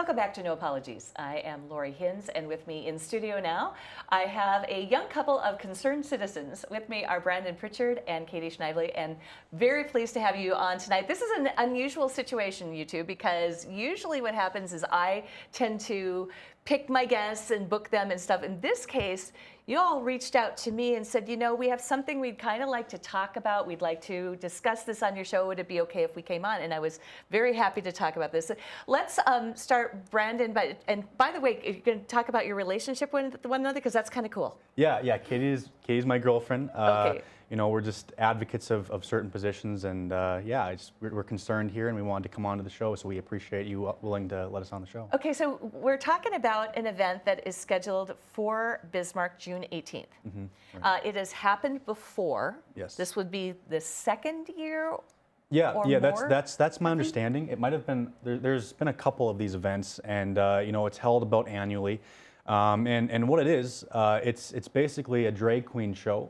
Welcome back to No Apologies. I am Lori Hinz, and with me in studio now, I have a young couple of concerned citizens. With me are Brandon Prichard and Katie Schnaible, and very pleased to have you on tonight. This is an unusual situation, you two, because usually what happens is I tend to pick my guests and book them and stuff. In this case, you all reached out to me and said, you know, we have something we'd kind of like to talk about. We'd like to discuss this on your show. Would it be okay if we came on? And I was very happy to talk about this. Let's start, Brandon. And by the way, you're going to talk about your relationship with one another, because that's kind of cool. Yeah. Katie's my girlfriend. Okay. You know, we're just advocates of certain positions, and yeah, we're concerned here, and we wanted to come on to the show, so we appreciate you willing to let us on the show. Okay, so we're talking about an event that is scheduled for Bismarck, June 18th. Right. It has happened before. Yes. This would be the second year. Yeah, or yeah, more? that's my understanding. It might have been there's been a couple of these events, and you know, it's held about annually. And what it is, it's basically a drag queen show,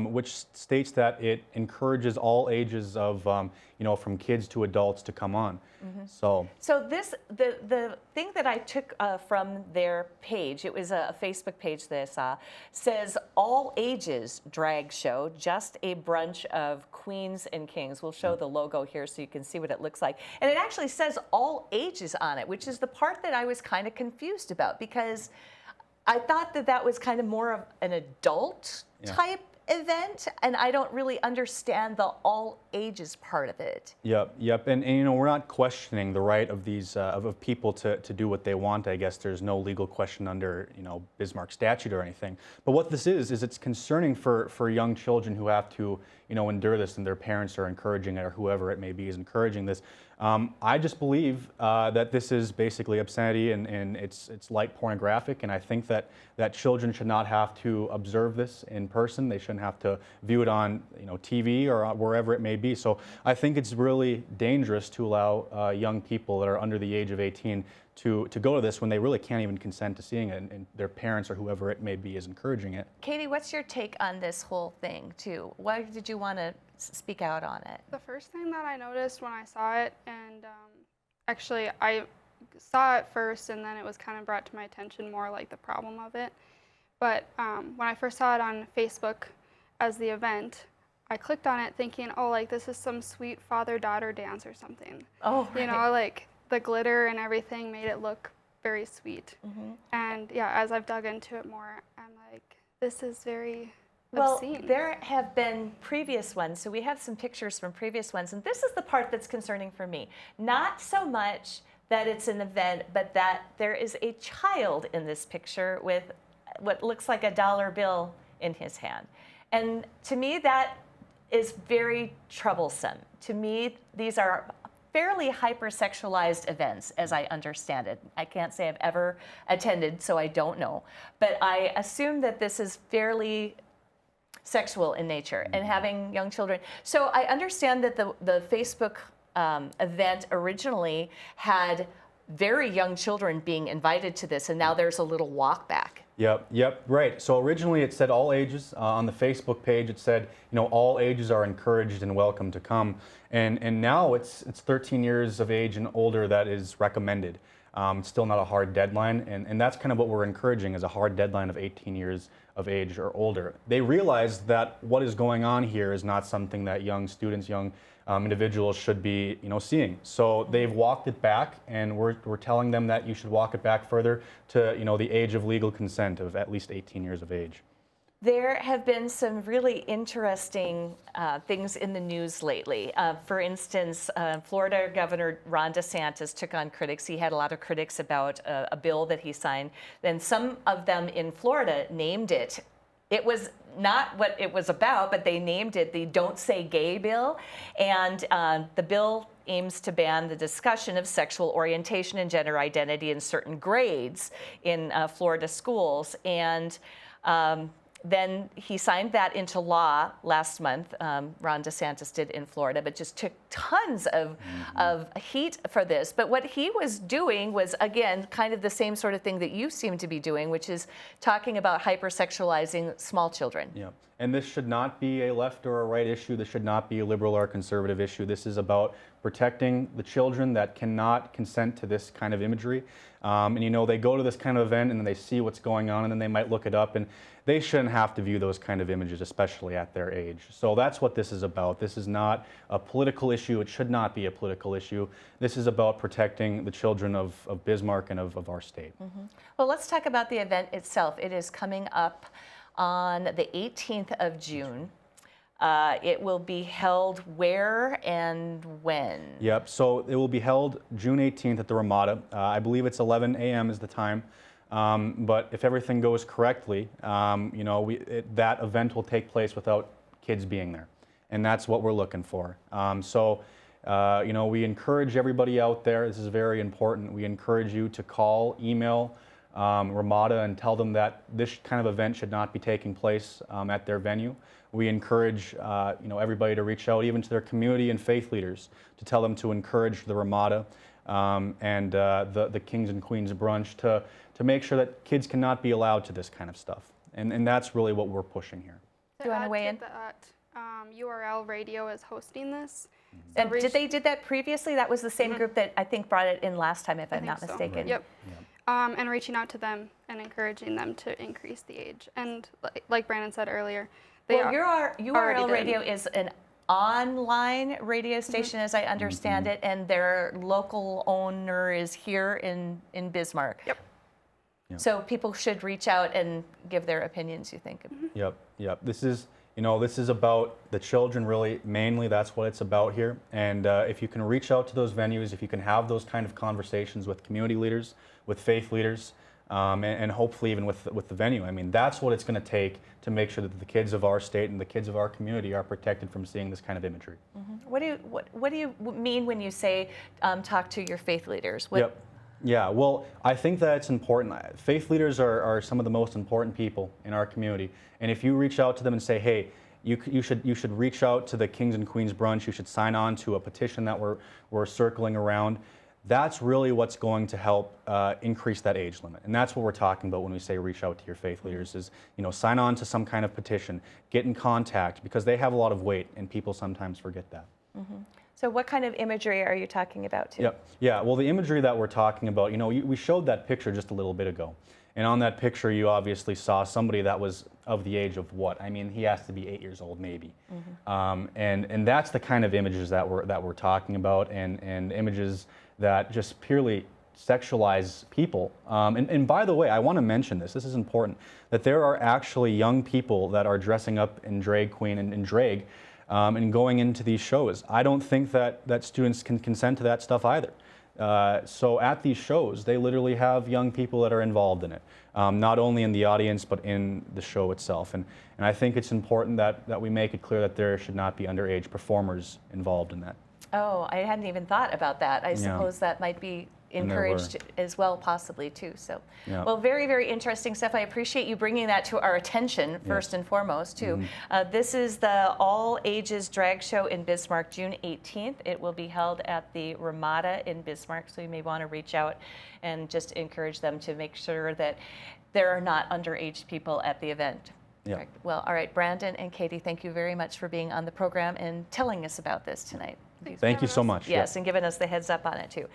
which states that it encourages all ages of, you know, from kids to adults to come on. So this, the thing that I took from their page, it was a Facebook page that I saw, says all ages drag show, just a brunch of queens and kings. We'll show the logo here so you can see what it looks like. And it actually says all ages on it, which is the part that I was kind of confused about, because I thought that was kind of more of an adult type event, and I don't really understand the all ages part of it. Yep. And you know, we're not questioning the right of these of people to do what they want. I guess there's no legal question under, you know, Bismarck statute or anything. But what this is it's concerning for young children who have to, you know, endure this, and their parents are encouraging it, or whoever it may be is encouraging this. I just believe that this is basically obscenity, and it's light pornographic, and I think that children should not have to observe this in person. They shouldn't have to view it on, you know, TV or wherever it may be. So I think it's really dangerous to allow young people that are under the age of 18 to go to this when they really can't even consent to seeing it, and their parents or whoever it may be is encouraging it. Katie, what's your take on this whole thing too? Why did you want to speak out on it? The first thing that I noticed when I saw it, and actually I saw it first and then it was kind of brought to my attention more like the problem of it. But when I first saw it on Facebook as the event, I clicked on it thinking, oh, like this is some sweet father-daughter dance or something. Oh, right. You know, like the glitter and everything made it look very sweet. And yeah, as I've dug into it more, I'm like, this is very obscene. Well, there have been previous ones, so we have some pictures from previous ones, and this is the part that's concerning for me. Not so much that it's an event, but that there is a child in this picture with what looks like a dollar bill in his hand. And to me, that is very troublesome. To me, these are fairly hypersexualized events, as I understand it. I can't say I've ever attended, so I don't know. But I assume that this is fairly sexual in nature, and having young children. So I understand that the Facebook event originally had very young children being invited to this, and now there's a little walk back. Yep, right. So originally it said all ages. On the Facebook page it said, you know, all ages are encouraged and welcome to come. And now it's 13 years of age and older that is recommended. It's still not a hard deadline, and that's kind of what we're encouraging, is a hard deadline of 18 years of age or older. They realize that what is going on here is not something that young students, young individuals should be, you know, seeing. So they've walked it back, and we're telling them that you should walk it back further to, you know, the age of legal consent of at least 18 years of age. There have been some really interesting things in the news lately. For instance, Florida Governor Ron DeSantis took on critics. He had a lot of critics about a bill that he signed. Then some of them in Florida named it. It was not what it was about, but they named it the Don't Say Gay bill. And the bill aims to ban the discussion of sexual orientation and gender identity in certain grades in Florida schools. And then he signed that into law last month. Ron DeSantis did in Florida, but just took tons of heat for this. But what he was doing was, again, kind of the same sort of thing that you seem to be doing, which is talking about hypersexualizing small children. Yeah. And this should not be a left or a right issue. This should not be a liberal or conservative issue. This is about protecting the children that cannot consent to this kind of imagery. And you know, they go to this kind of event and then they see what's going on and then they might look it up, and they shouldn't have to view those kind of images, especially at their age. So that's what this is about. This is not a political issue. It should not be a political issue. This is about protecting the children of Bismarck and of our state. Well, let's talk about the event itself. It is coming up on the 18th of June. It will be held where and when? Yep, so it will be held June 18th at the Ramada. I believe it's 11 a.m. is the time. But if everything goes correctly, you know, that event will take place without kids being there. And that's what we're looking for. You know, we encourage everybody out there, this is very important, we encourage you to call, email Ramada and tell them that this kind of event should not be taking place at their venue. We encourage you know, everybody to reach out, even to their community and faith leaders, to tell them to encourage the Ramada and the Kings and Queens brunch to make sure that kids cannot be allowed to this kind of stuff. And that's really what we're pushing here. Do you want to weigh in? URL Radio is hosting this. And did that previously? That was the same group that I think brought it in last time, if I'm not mistaken. Yep. And reaching out to them and encouraging them to increase the age. And like Brandon said earlier, URL Radio is an online radio station, as I understand it, and their local owner is here in Bismarck. Yep. So people should reach out and give their opinions, you think? Yep. This is, you know, this is about the children, really, mainly. That's what it's about here. And if you can reach out to those venues, if you can have those kind of conversations with community leaders, with faith leaders, and hopefully even with the venue. I mean, that's what it's going to take to make sure that the kids of our state and the kids of our community are protected from seeing this kind of imagery. What do you mean when you say talk to your faith leaders? Yep. Yeah, well, I think that it's important. Faith leaders are some of the most important people in our community. And if you reach out to them and say, hey, you should reach out to the Kings and Queens brunch, you should sign on to a petition that we're circling around, that's really what's going to help increase that age limit. And that's what we're talking about when we say reach out to your faith leaders is, you know, sign on to some kind of petition, get in contact, because they have a lot of weight and people sometimes forget that. So what kind of imagery are you talking about too? Yep. Yeah, well, the imagery that we're talking about, you know, we showed that picture just a little bit ago. And on that picture, you obviously saw somebody that was of the age of what? I mean, he has to be 8 years old, maybe. And that's the kind of images that we're talking about, and images that just purely sexualize people. And by the way, I want to mention this. This is important, that there are actually young people that are dressing up in drag queen and drag and going into these shows. I don't think that students can consent to that stuff either. So at these shows, they literally have young people that are involved in it, not only in the audience, but in the show itself. And I think it's important that we make it clear that there should not be underage performers involved in that. Oh, I hadn't even thought about that. I suppose that might be encouraged as well, possibly too. So, well, very, very interesting stuff. I appreciate you bringing that to our attention first and foremost too. This is the all ages drag show in Bismarck, June 18th. It will be held at the Ramada in Bismarck, so you may want to reach out and just encourage them to make sure that there are not underage people at the event. Yeah. Well, all right, Brandon and Katie, thank you very much for being on the program and telling us about this tonight. Thank you so much. Yes, and giving us the heads up on it too.